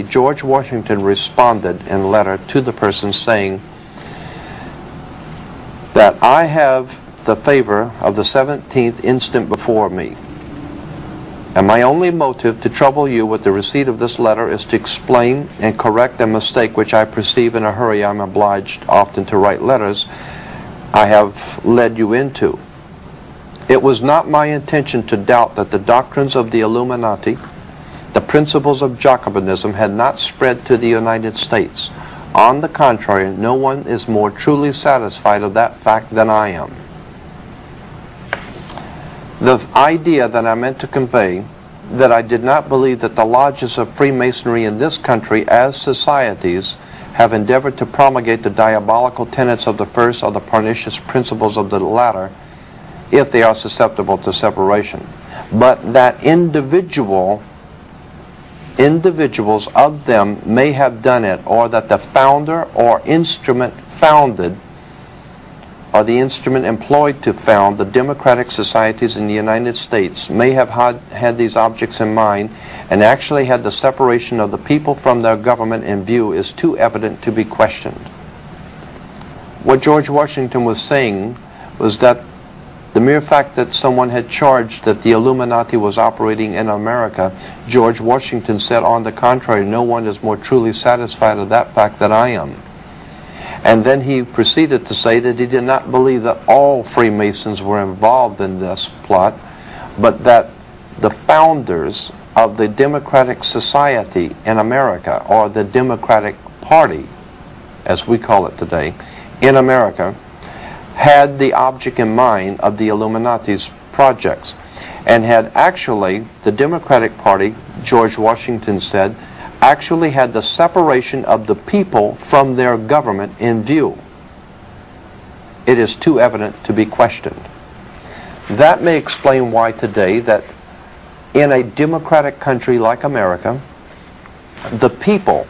George Washington responded in a letter to the person saying that I have the favor of the 17th instant before me, and my only motive to trouble you with the receipt of this letter is to explain and correct a mistake which I perceive in a hurry. I'm obliged often to write letters I have led you into. It was not my intention to doubt that the doctrines of the Illuminati, the principles of Jacobinism, had not spread to the United States. On the contrary, no one is more truly satisfied of that fact than I am. The idea that I meant to convey, that I did not believe that the lodges of Freemasonry in this country as societies have endeavored to promulgate the diabolical tenets of the first or the pernicious principles of the latter, if they are susceptible to separation, but that individuals of them may have done it, or that the founder or instrument founded, or the instrument employed to found the democratic societies in the United States may have had these objects in mind and actually had the separation of the people from their government in view, is too evident to be questioned. What George Washington was saying was that the mere fact that someone had charged that the Illuminati was operating in America, George Washington said, on the contrary, no one is more truly satisfied of that fact than I am. And then he proceeded to say that he did not believe that all Freemasons were involved in this plot, but that the founders of the Democratic Society in America, or the Democratic Party, as we call it today, in America, had the object in mind of the Illuminati's projects, and had actually, the Democratic Party, George Washington said, actually had the separation of the people from their government in view. It is too evident to be questioned. That may explain why today, that in a democratic country like America, the people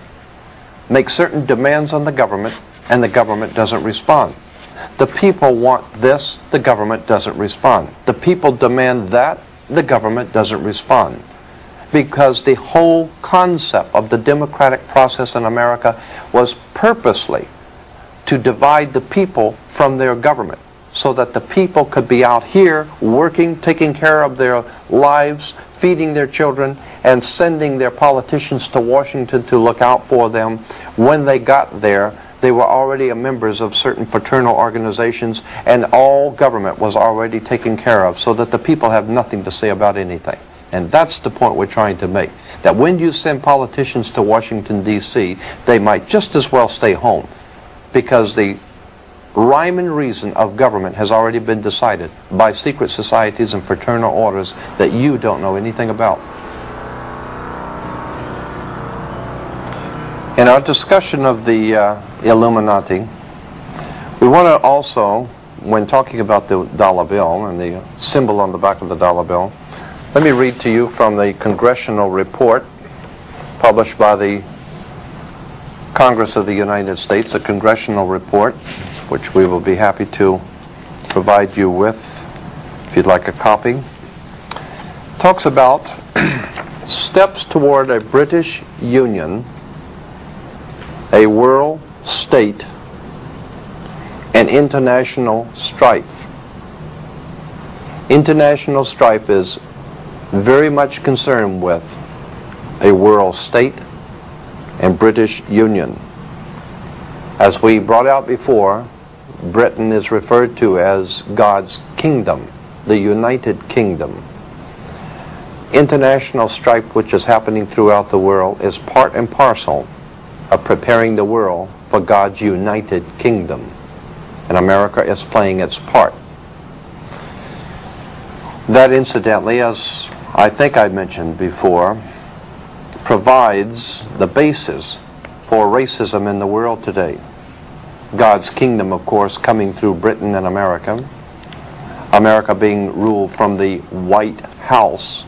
make certain demands on the government and the government doesn't respond. The people want this, the government doesn't respond. The people demand that, the government doesn't respond. Because the whole concept of the democratic process in America was purposely to divide the people from their government, so that the people could be out here working, taking care of their lives, feeding their children, and sending their politicians to Washington to look out for them. When they got there, they were already members of certain fraternal organizations, and all government was already taken care of, so that the people have nothing to say about anything. And that's the point we're trying to make. That when you send politicians to Washington, D.C., they might just as well stay home, because the rhyme and reason of government has already been decided by secret societies and fraternal orders that you don't know anything about. In our discussion of the Illuminati, we want to also, when talking about the dollar bill and the symbol on the back of the dollar bill, let me read to you from the congressional report published by the Congress of the United States, a congressional report which we will be happy to provide you with if you'd like a copy. It talks about steps toward a British Union, a world state, and international strife. International strife is very much concerned with a world state and British Union. As we brought out before, Britain is referred to as God's kingdom, the United Kingdom. International strife, which is happening throughout the world, is part and parcel of preparing the world for God's United Kingdom. And America is playing its part. That, incidentally, as I think I mentioned before, provides the basis for racism in the world today. God's kingdom, of course, coming through Britain and America. America being ruled from the White House.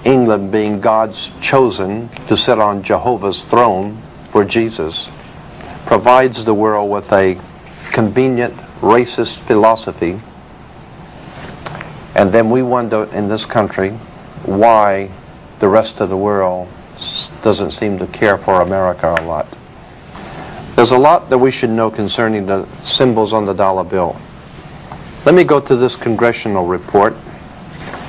England being God's chosen to sit on Jehovah's throne for Jesus, provides the world with a convenient racist philosophy. And then we wonder in this country why the rest of the world doesn't seem to care for America a lot. There's a lot that we should know concerning the symbols on the dollar bill. Let me go to this congressional report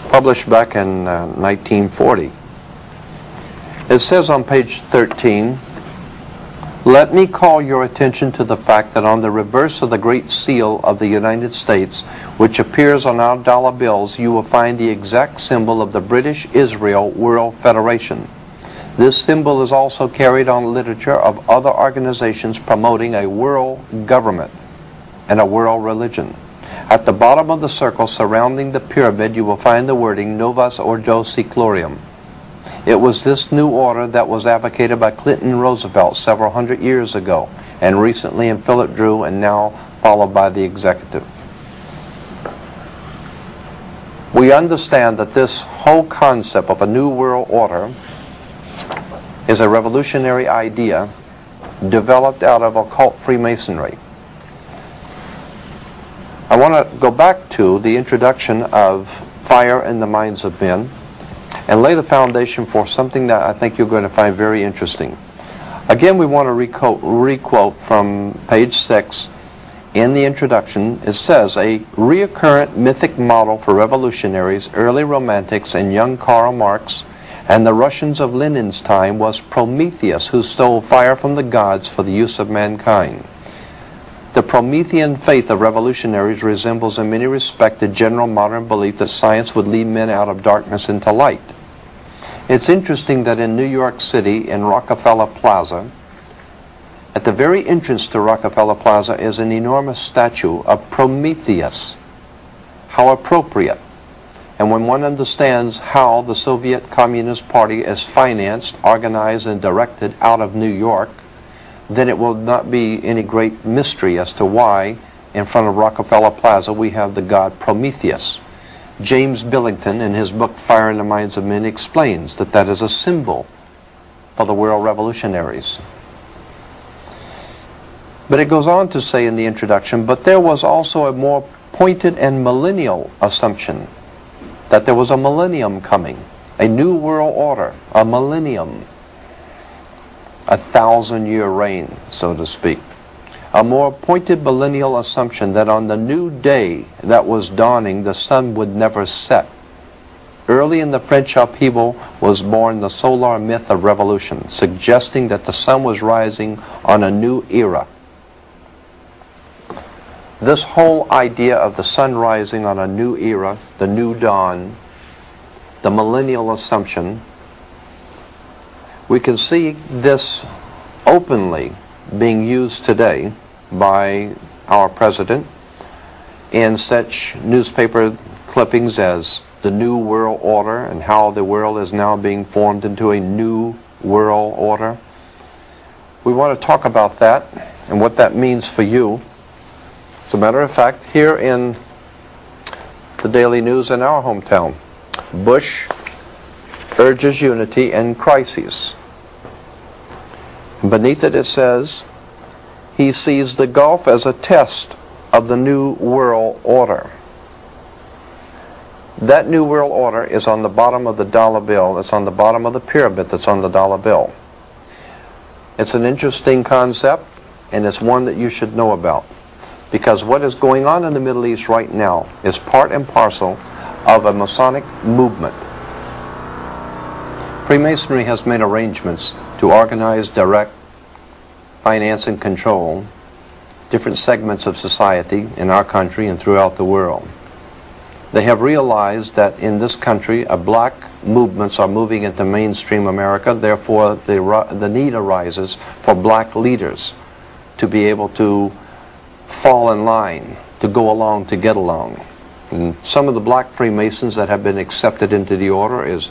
published back in 1940. It says on page 13, "Let me call your attention to the fact that on the reverse of the Great Seal of the United States, which appears on our dollar bills, you will find the exact symbol of the British Israel World Federation. This symbol is also carried on literature of other organizations promoting a world government and a world religion. At the bottom of the circle surrounding the pyramid, you will find the wording Novus Ordo Seclorum. It was this new order that was advocated by Clinton Roosevelt several hundred years ago, and recently in Philip Drew, and now followed by the executive." We understand that this whole concept of a new world order is a revolutionary idea developed out of occult Freemasonry. I want to go back to the introduction of Fire in the Minds of Men and lay the foundation for something that I think you're going to find very interesting. Again, we want to requote from page 6 in the introduction. It says, "A reoccurrent mythic model for revolutionaries, early romantics, and young Karl Marx, and the Russians of Lenin's time was Prometheus, who stole fire from the gods for the use of mankind. The Promethean faith of revolutionaries resembles in many respects the general modern belief that science would lead men out of darkness into light." It's interesting that in New York City, in Rockefeller Plaza, at the very entrance to Rockefeller Plaza is an enormous statue of Prometheus. How appropriate. And when one understands how the Soviet Communist Party is financed, organized, and directed out of New York, then it will not be any great mystery as to why in front of Rockefeller Plaza we have the god Prometheus. James Billington, in his book Fire in the Minds of Men, explains that that is a symbol for the world revolutionaries. But it goes on to say in the introduction, "But there was also a more pointed and millennial assumption that there was a millennium coming, a new world order, a millennium, a 1,000-year reign, so to speak. A more pointed millennial assumption that on the new day that was dawning, the sun would never set. Early in the French upheaval was born the solar myth of revolution, suggesting that the sun was rising on a new era." This whole idea of the sun rising on a new era, the new dawn, the millennial assumption, we can see this openly being used today by our president in such newspaper clippings as the New World Order and how the world is now being formed into a new world order. We want to talk about that and what that means for you. As a matter of fact, here in the Daily News in our hometown, Bush urges unity in crises. Beneath it, it says, he sees the Gulf as a test of the New World Order. That New World Order is on the bottom of the dollar bill. It's on the bottom of the pyramid that's on the dollar bill. It's an interesting concept, and it's one that you should know about. Because what is going on in the Middle East right now is part and parcel of a Masonic movement. Freemasonry has made arrangements to organize, direct, finance, and control different segments of society in our country and throughout the world. They have realized that in this country, black movements are moving into mainstream America. Therefore, the need arises for black leaders to be able to fall in line, to go along, to get along. And some of the black Freemasons that have been accepted into the order is,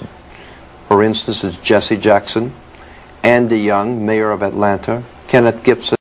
for instance, is Jesse Jackson, Andy Young, mayor of Atlanta, Kenneth Gibson,